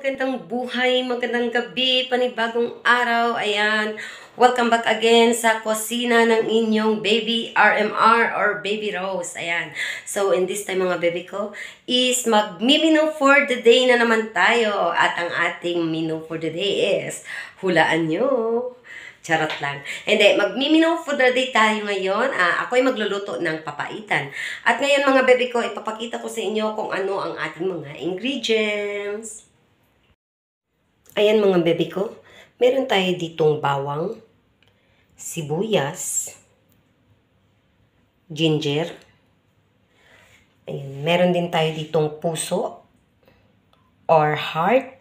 magandang buhay, magandang gabi, panibagong araw. Ayan, welcome back again sa kusina ng inyong baby RMR or baby Rose. Ayan, so in this time mga baby ko is mag-menu for the day na naman tayo. At ang ating menu for the day is, hulaan nyo. Charot lang. Hindi, mag-menu for the day tayo ngayon. Ako'y magluluto ng papaitan. At ngayon mga bebe ko, ipapakita ko sa inyo kung ano ang ating mga ingredients. Ayan mga bebe ko, meron tayo ditong bawang, sibuyas, ginger. Ayan, meron din tayo ditong puso or heart,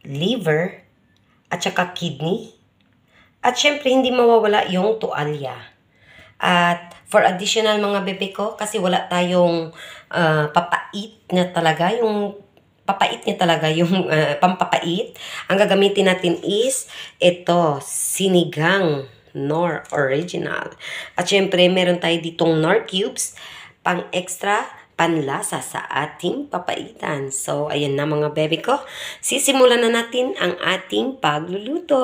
liver, at saka kidney. At syempre, hindi mawawala yung tuwalya. At for additional mga bebe ko, kasi wala tayong papait na talaga, yung pampapait. Ang gagamitin natin is ito, sinigang Knorr Original. At syempre, meron tayo ditong Knorr Cubes, pang extra panlasa sa ating papaitan. So, ayan na mga bebe ko. Sisimulan na natin ang ating pagluluto.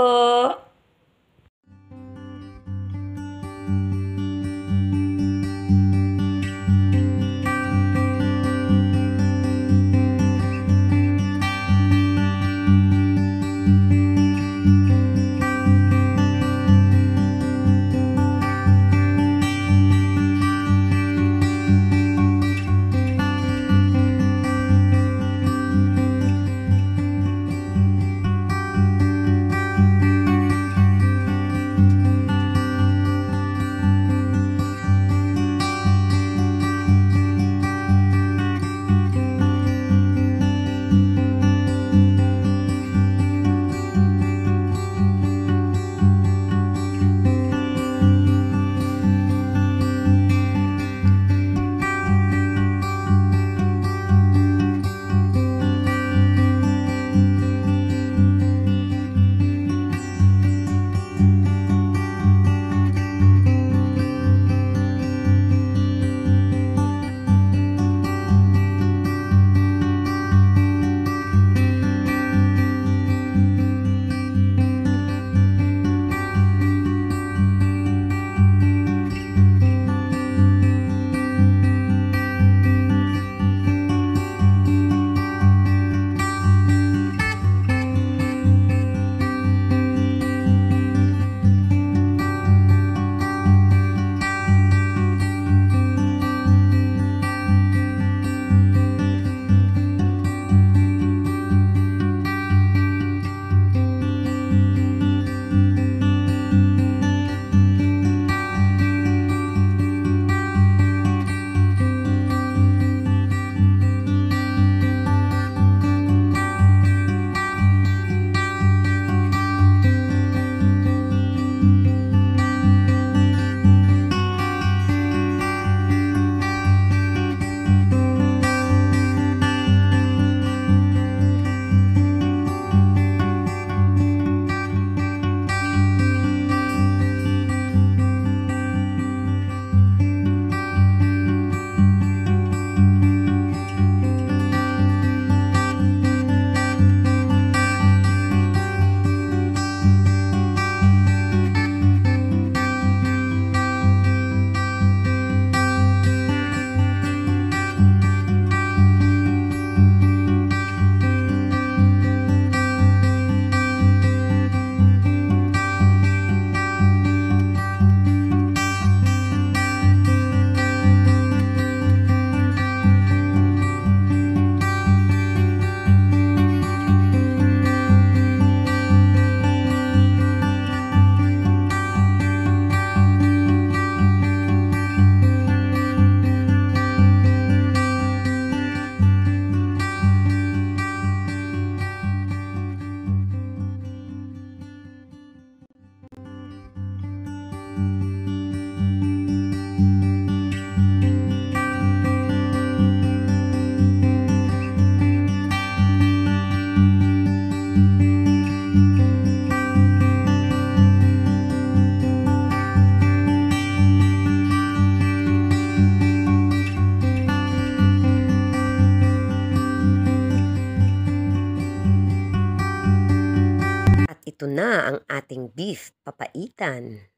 ito na ang ating beef papaitan.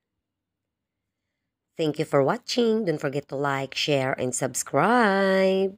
Thank you for watching. Don't forget to like, share, and subscribe.